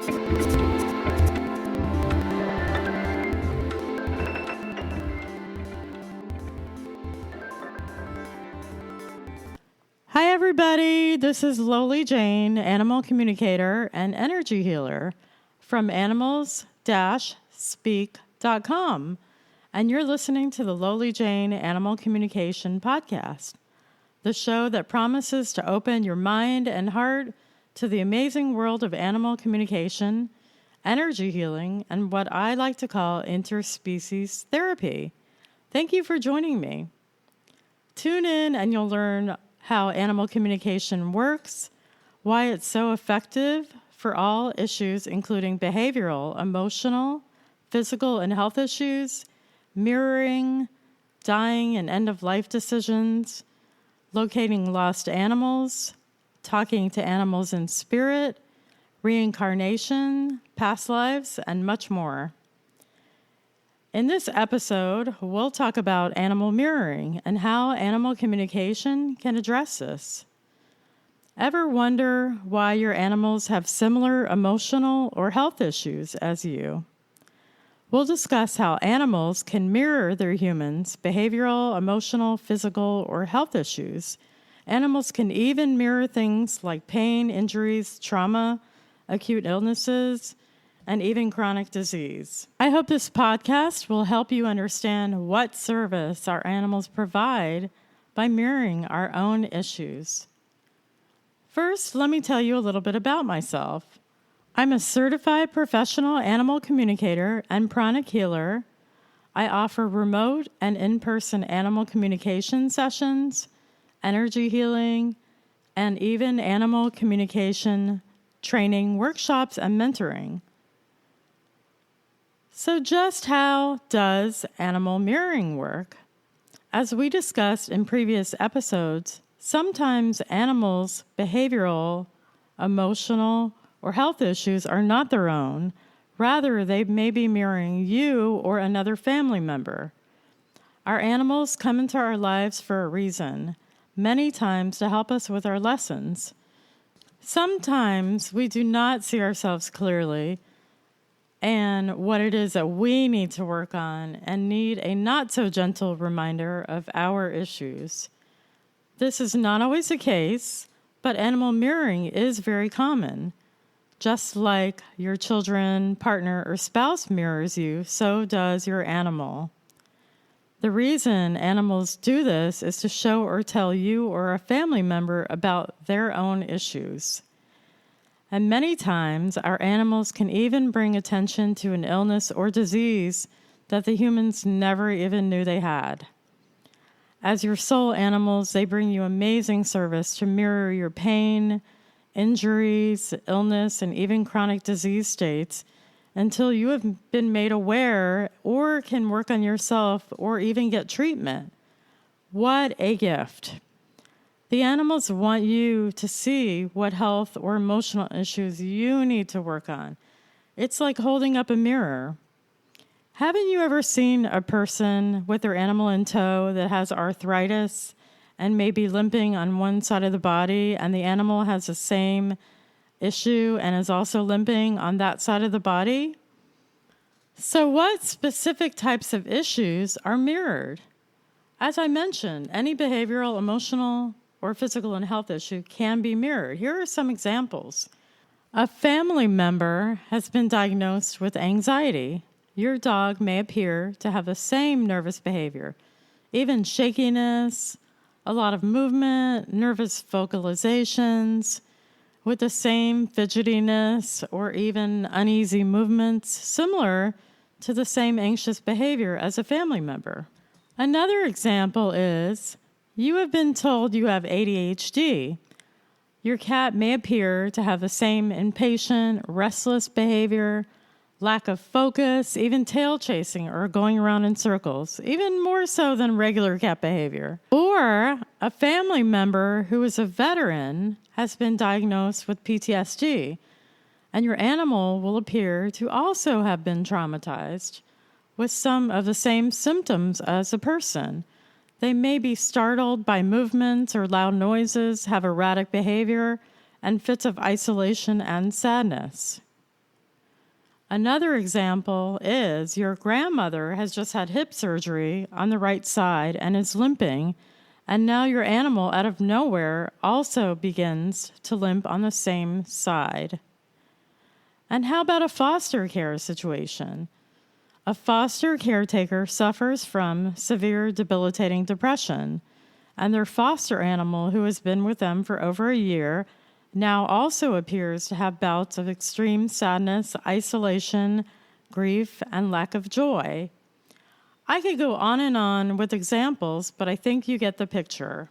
Hi, everybody. This is Lowly Jane, animal communicator and energy healer from animals-speak.com. And you're listening to the Lowly Jane Animal Communication Podcast, the show that promises to open your mind and heart to the amazing world of animal communication, energy healing, and what I like to call interspecies therapy. Thank you for joining me. Tune in and you'll learn how animal communication works, why it's so effective for all issues, including behavioral, emotional, physical, and health issues, mirroring, dying and end-of-life decisions, locating lost animals, talking to animals in spirit, reincarnation, past lives, and much more. In this episode, we'll talk about animal mirroring and how animal communication can address this. Ever wonder why your animals have similar emotional or health issues as you? We'll discuss how animals can mirror their humans' behavioral, emotional, physical, or health issues. Animals can even mirror things like pain, injuries, trauma, acute illnesses, and even chronic disease. I hope this podcast will help you understand what service our animals provide by mirroring our own issues. First, let me tell you a little bit about myself. I'm a certified professional animal communicator and pranic healer. I offer remote and in-person animal communication sessions, energy healing, and even animal communication training workshops and mentoring. So just how does animal mirroring work? As we discussed in previous episodes, sometimes animals' behavioral, emotional, or health issues are not their own. Rather, they may be mirroring you or another family member. Our animals come into our lives for a reason, many times to help us with our lessons. Sometimes we do not see ourselves clearly and what it is that we need to work on and need a not-so-gentle reminder of our issues. This is not always the case, but animal mirroring is very common. Just like your children, partner, or spouse mirrors you, so does your animal. The reason animals do this is to show or tell you or a family member about their own issues. And many times, our animals can even bring attention to an illness or disease that the humans never even knew they had. As your soul animals, they bring you amazing service to mirror your pain, injuries, illness, and even chronic disease states until you have been made aware or can work on yourself or even get treatment. What a gift. The animals want you to see what health or emotional issues you need to work on. It's like holding up a mirror. Haven't you ever seen a person with their animal in tow that has arthritis and may be limping on one side of the body, and the animal has the same issue and is also limping on that side of the body? So what specific types of issues are mirrored? As I mentioned, any behavioral, emotional, or physical and health issue can be mirrored. Here are some examples. A family member has been diagnosed with anxiety. Your dog may appear to have the same nervous behavior, even shakiness, a lot of movement, nervous vocalizations, with the same fidgetiness or even uneasy movements, similar to the same anxious behavior as a family member. Another example is you have been told you have ADHD. Your cat may appear to have the same impatient, restless behavior, lack of focus, even tail chasing or going around in circles, even more so than regular cat behavior. Or a family member who is a veteran has been diagnosed with PTSD, and your animal will appear to also have been traumatized with some of the same symptoms as a person. They may be startled by movements or loud noises, have erratic behavior, and fits of isolation and sadness. Another example is your grandmother has just had hip surgery on the right side and is limping, and now your animal out of nowhere also begins to limp on the same side. And how about a foster care situation? A foster caretaker suffers from severe debilitating depression, and their foster animal, who has been with them for over a year, now also appears to have bouts of extreme sadness, isolation, grief, and lack of joy. I could go on with examples, but I think you get the picture.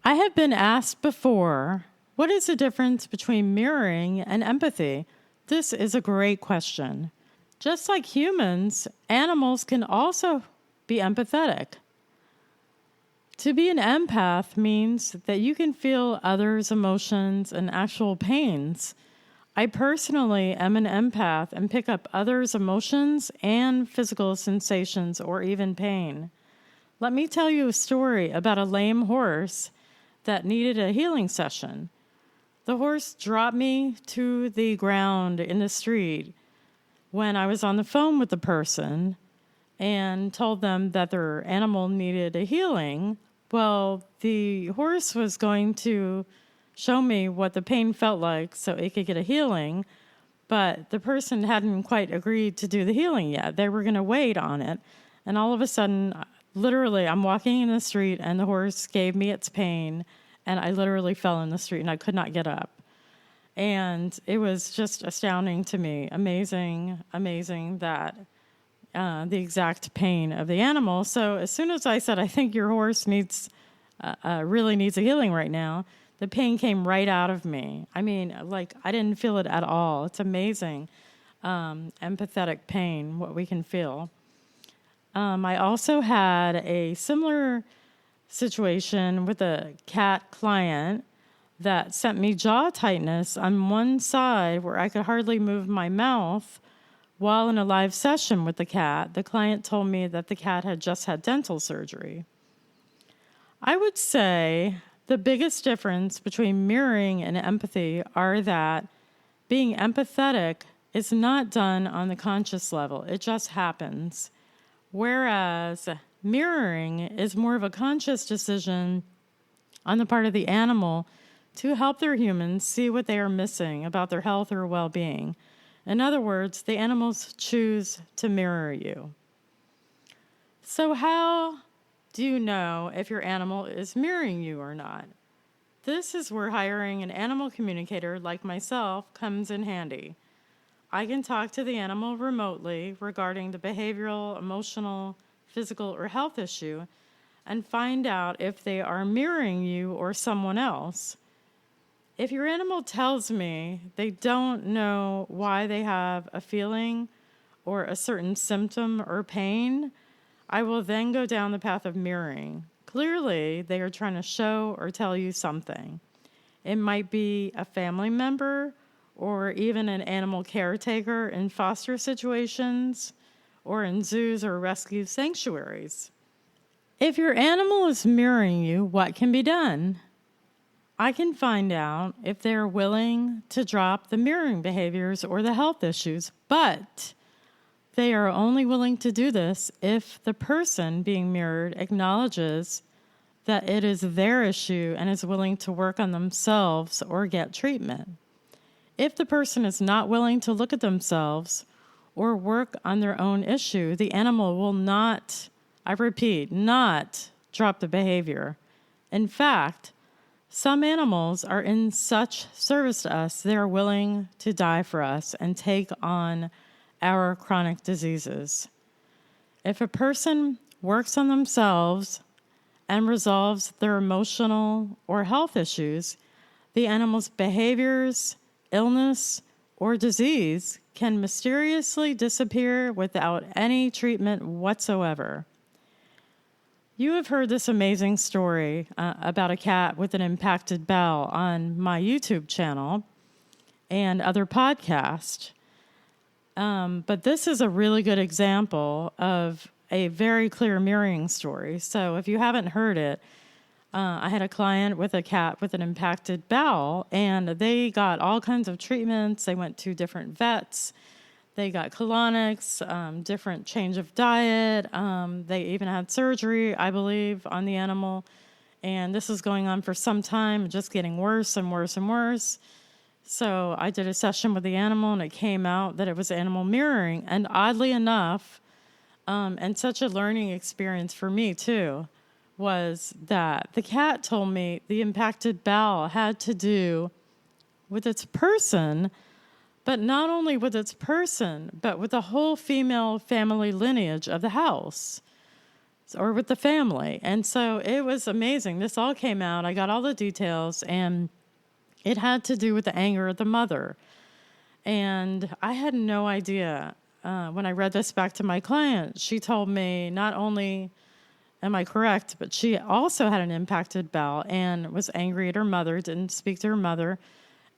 I have been asked before, what is the difference between mirroring and empathy? This is a great question. Just like humans, animals can also be empathetic. To be an empath means that you can feel others' emotions and actual pains. I personally am an empath and pick up others' emotions and physical sensations or even pain. Let me tell you a story about a lame horse that needed a healing session. The horse dropped me to the ground in the street when I was on the phone with the person and told them that their animal needed a healing. Well, the horse was going to show me what the pain felt like so it could get a healing, but the person hadn't quite agreed to do the healing yet. They were going to wait on it, and all of a sudden, literally, I'm walking in the street, and the horse gave me its pain, and I literally fell in the street, and I could not get up. And it was just astounding to me, amazing that the exact pain of the animal. So as soon as I said, I think your horse really needs a healing right now, the pain came right out of me. I mean, like, I didn't feel it at all. It's amazing, empathetic pain, what we can feel. I also had a similar situation with a cat client that sent me jaw tightness on one side where I could hardly move my mouth. While in a live session with the cat, the client told me that the cat had just had dental surgery. I would say the biggest difference between mirroring and empathy are that being empathetic is not done on the conscious level. It just happens. Whereas mirroring is more of a conscious decision on the part of the animal to help their humans see what they are missing about their health or well-being. In other words, the animals choose to mirror you. So how do you know if your animal is mirroring you or not? This is where hiring an animal communicator like myself comes in handy. I can talk to the animal remotely regarding the behavioral, emotional, physical, or health issue and find out if they are mirroring you or someone else. If your animal tells me they don't know why they have a feeling or a certain symptom or pain, I will then go down the path of mirroring. Clearly, they are trying to show or tell you something. It might be a family member or even an animal caretaker in foster situations or in zoos or rescue sanctuaries. If your animal is mirroring you, what can be done? I can find out if they're willing to drop the mirroring behaviors or the health issues, but they are only willing to do this if the person being mirrored acknowledges that it is their issue and is willing to work on themselves or get treatment. If the person is not willing to look at themselves or work on their own issue, the animal will not, I repeat, not drop the behavior. In fact, some animals are in such service to us, they are willing to die for us and take on our chronic diseases. If a person works on themselves and resolves their emotional or health issues, the animal's behaviors, illness, or disease can mysteriously disappear without any treatment whatsoever. You have heard this amazing story about a cat with an impacted bowel on my YouTube channel and other podcasts. But this is a really good example of a very clear mirroring story. So if you haven't heard it, I had a client with a cat with an impacted bowel, and they got all kinds of treatments. They went to different vets. They got colonics, different change of diet. They even had surgery, I believe, on the animal. And this was going on for some time, just getting worse and worse and worse. So I did a session with the animal, and it came out that it was animal mirroring. And oddly enough, and such a learning experience for me too, was that the cat told me the impacted bowel had to do with its person, but not only with its person, but with the whole female family lineage of the house or with the family. And so it was amazing. This all came out. I got all the details, and it had to do with the anger of the mother. And I had no idea. When I read this back to my client, she told me not only am I correct, but she also had an impacted bowel and was angry at her mother, didn't speak to her mother.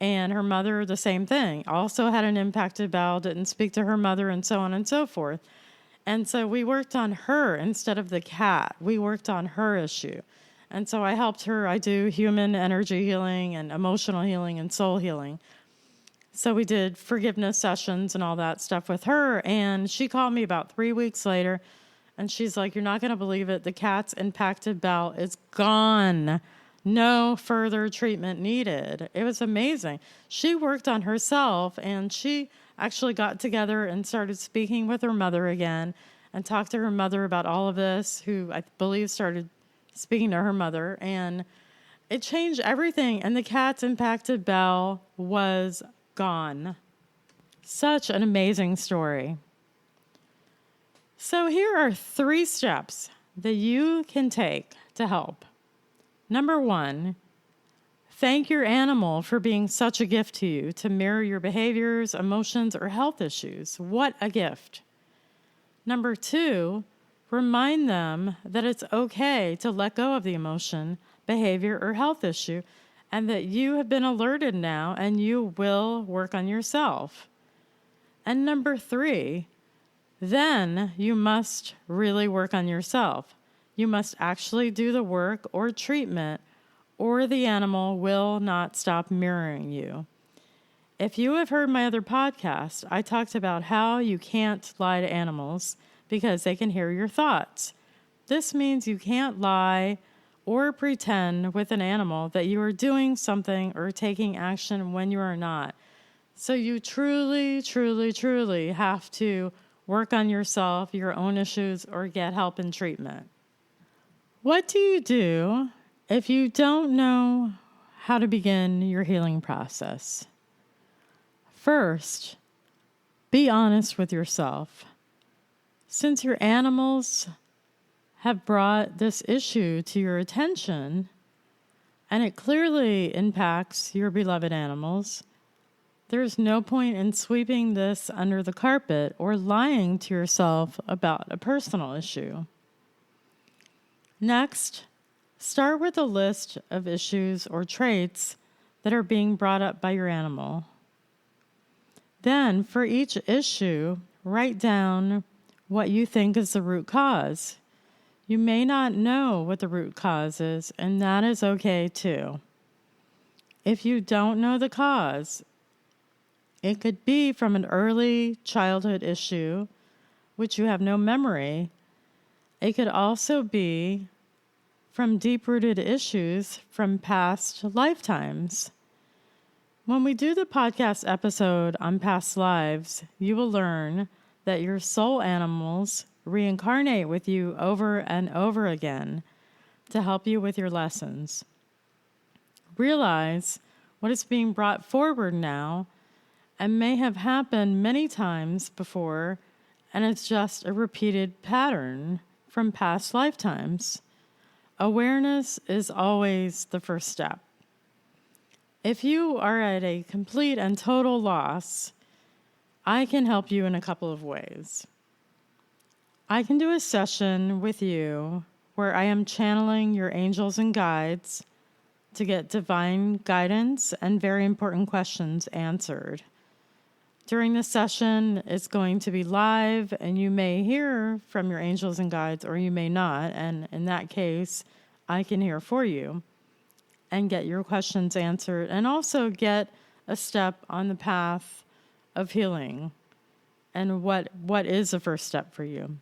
And her mother, the same thing, also had an impacted bowel, didn't speak to her mother, and so on and so forth. And so we worked on her instead of the cat. We worked on her issue. And so I helped her. I do human energy healing and emotional healing and soul healing. So we did forgiveness sessions and all that stuff with her. And she called me about 3 weeks later, and she's like, "You're not going to believe it. The cat's impacted bowel is gone. No further treatment needed." It was amazing. She worked on herself, and she actually got together and started speaking with her mother again and talked to her mother about all of this, who I believe started speaking to her mother. And it changed everything. And the cat's impacted bowel was gone. Such an amazing story. So here are 3 steps that you can take to help. Number 1, thank your animal for being such a gift to you to mirror your behaviors, emotions, or health issues. What a gift. Number 2, remind them that it's okay to let go of the emotion, behavior, or health issue, and that you have been alerted now and you will work on yourself. And number 3, then you must really work on yourself. You must actually do the work or treatment, or the animal will not stop mirroring you. If you have heard my other podcast, I talked about how you can't lie to animals because they can hear your thoughts. This means you can't lie or pretend with an animal that you are doing something or taking action when you are not. So you truly, truly, truly have to work on yourself, your own issues, or get help and treatment. What do you do if you don't know how to begin your healing process? First, be honest with yourself. Since your animals have brought this issue to your attention, and it clearly impacts your beloved animals, there's no point in sweeping this under the carpet or lying to yourself about a personal issue. Next, start with a list of issues or traits that are being brought up by your animal. Then, for each issue, write down what you think is the root cause. You may not know what the root cause is, and that is okay too. If you don't know the cause, it could be from an early childhood issue, which you have no memory. It could also be from deep-rooted issues from past lifetimes. When we do the podcast episode on past lives, you will learn that your soul animals reincarnate with you over and over again to help you with your lessons. Realize what is being brought forward now and may have happened many times before, and it's just a repeated pattern from past lifetimes. Awareness is always the first step. If you are at a complete and total loss, I can help you in a couple of ways. I can do a session with you where I am channeling your angels and guides to get divine guidance and very important questions answered. During the session, it's going to be live, and you may hear from your angels and guides, or you may not. And in that case, I can hear for you and get your questions answered, and also get a step on the path of healing and what is the first step for you.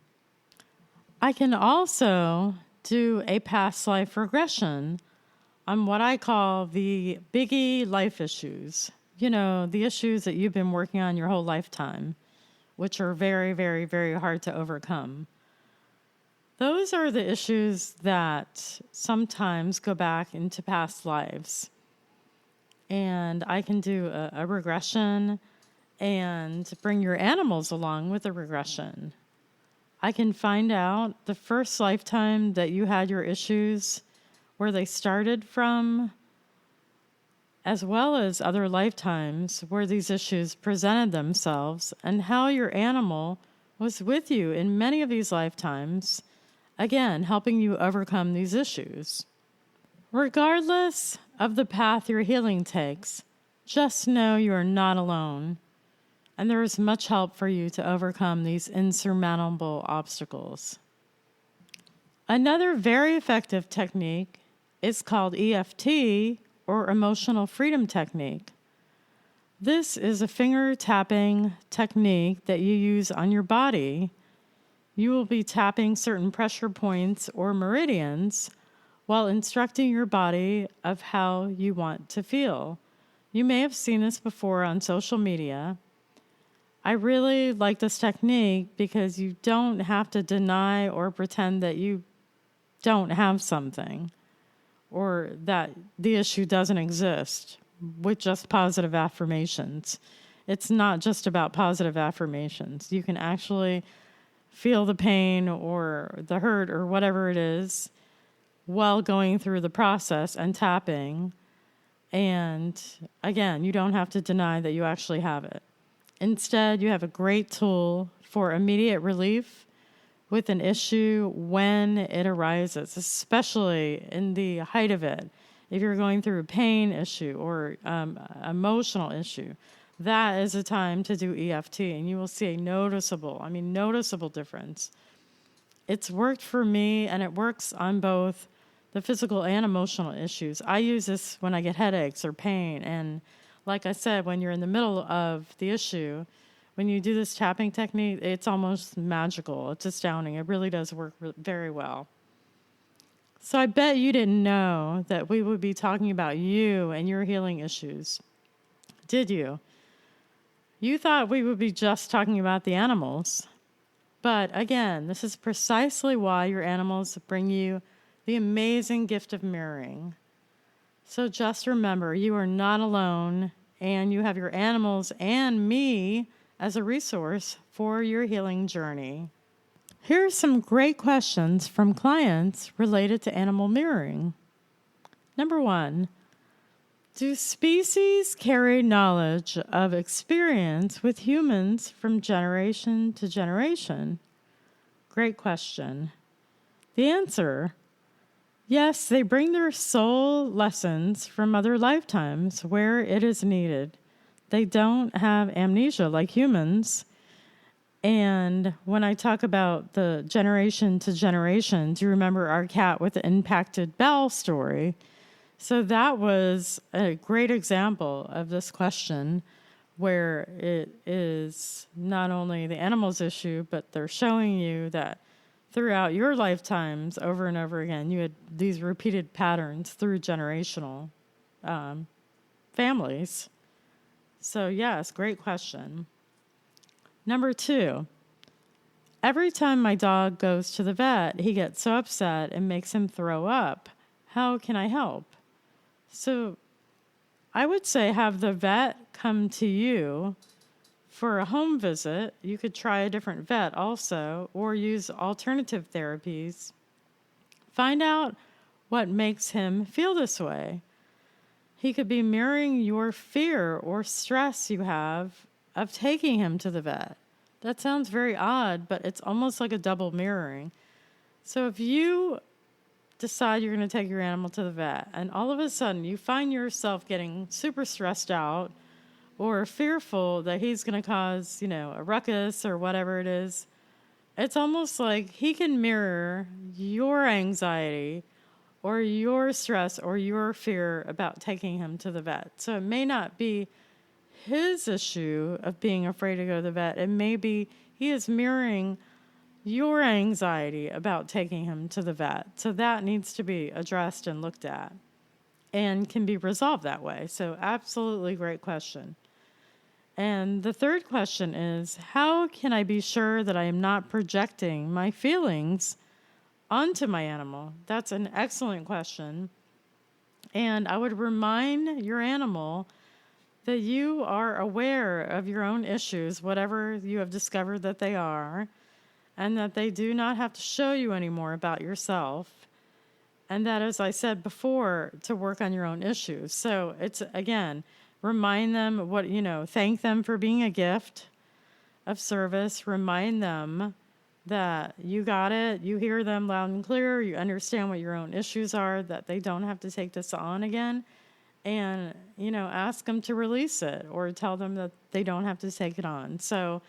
I can also do a past life regression on what I call the biggie life issues. You know, the issues that you've been working on your whole lifetime, which are very, very, very hard to overcome. Those are the issues that sometimes go back into past lives. And I can do a regression and bring your animals along with the regression. I can find out the first lifetime that you had your issues, where they started from, as well as other lifetimes where these issues presented themselves, and how your animal was with you in many of these lifetimes, again, helping you overcome these issues. Regardless of the path your healing takes, just know you are not alone, and there is much help for you to overcome these insurmountable obstacles. Another very effective technique is called EFT, or Emotional Freedom Technique. This is a finger tapping technique that you use on your body. You will be tapping certain pressure points or meridians while instructing your body of how you want to feel. You may have seen this before on social media. I really like this technique because you don't have to deny or pretend that you don't have something or that the issue doesn't exist with just positive affirmations. It's not just about positive affirmations. You can actually feel the pain or the hurt or whatever it is while going through the process and tapping. And again, you don't have to deny that you actually have it. Instead, you have a great tool for immediate relief with an issue when it arises, especially in the height of it. If you're going through a pain issue or emotional issue, that is a time to do EFT, and you will see a noticeable difference. It's worked for me, and it works on both the physical and emotional issues. I use this when I get headaches or pain, and like I said, when you're in the middle of the issue, when you do this tapping technique, it's almost magical. It's astounding. It really does work very well. So I bet you didn't know that we would be talking about you and your healing issues. Did you? You thought we would be just talking about the animals. But again, this is precisely why your animals bring you the amazing gift of mirroring. So just remember, you are not alone, and you have your animals and me as a resource for your healing journey. Here are some great questions from clients related to animal mirroring. Number 1, do species carry knowledge of experience with humans from generation to generation? Great question. The answer: yes, they bring their soul lessons from other lifetimes where it is needed. They don't have amnesia like humans. And when I talk about the generation to generation, do you remember our cat with the impacted bell story? So that was a great example of this question, where it is not only the animals issue, but they're showing you that throughout your lifetimes, over and over again, you had these repeated patterns through generational families. So yes, great question. Number 2, every time my dog goes to the vet, he gets so upset it makes him throw up. How can I help? So I would say have the vet come to you for a home visit. You could try a different vet also, or use alternative therapies. Find out what makes him feel this way. He could be mirroring your fear or stress you have of taking him to the vet. That sounds very odd, but it's almost like a double mirroring. So if you decide you're going to take your animal to the vet, and all of a sudden you find yourself getting super stressed out or fearful that he's going to cause, a ruckus or whatever it is, it's almost like he can mirror your anxiety or your stress or your fear about taking him to the vet. So it may not be his issue of being afraid to go to the vet, and maybe he is mirroring your anxiety about taking him to the vet. So that needs to be addressed and looked at and can be resolved that way. So absolutely great question. And the third question is, how can I be sure that I am not projecting my feelings onto my animal? That's an excellent question. And I would remind your animal that you are aware of your own issues, whatever you have discovered that they are, and that they do not have to show you any more about yourself. And that, as I said before, to work on your own issues. So it's, again, remind them thank them for being a gift of service. Remind them that you got it, you hear them loud and clear, you understand what your own issues are, that they don't have to take this on again, and, ask them to release it or tell them that they don't have to take it on. So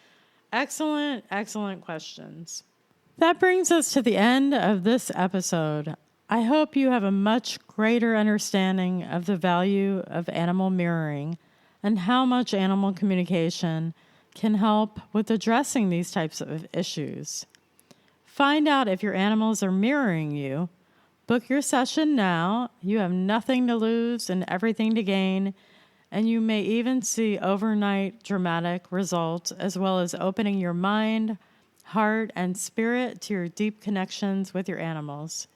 excellent, excellent questions. That brings us to the end of this episode. I hope you have a much greater understanding of the value of animal mirroring and how much animal communication can help with addressing these types of issues. Find out if your animals are mirroring you. Book your session now. You have nothing to lose and everything to gain, and you may even see overnight dramatic results, as well as opening your mind, heart, and spirit to your deep connections with your animals.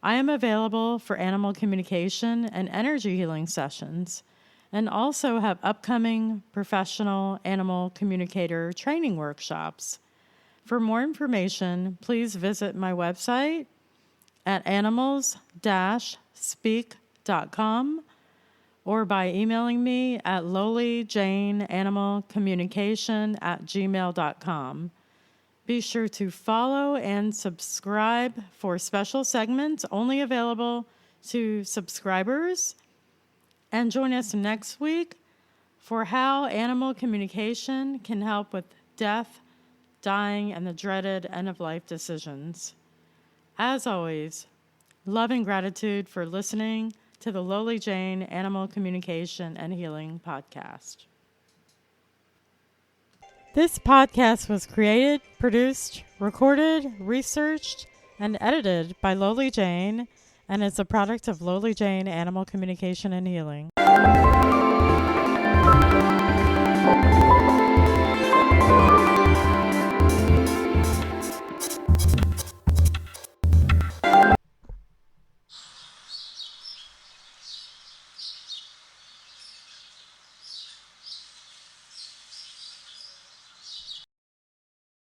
I am available for animal communication and energy healing sessions, and also have upcoming professional animal communicator training workshops. For more information, please visit my website at animals-speak.com or by emailing me at lowlyjaneanimalcommunication@gmail.com. Be sure to follow and subscribe for special segments only available to subscribers. And join us next week for how animal communication can help with death, dying, and the dreaded end-of-life decisions. As always, love and gratitude for listening to the Lowly Jane Animal Communication and Healing Podcast. This podcast was created, produced, recorded, researched, and edited by Lowly Jane, and is a product of Lowly Jane Animal Communication and Healing.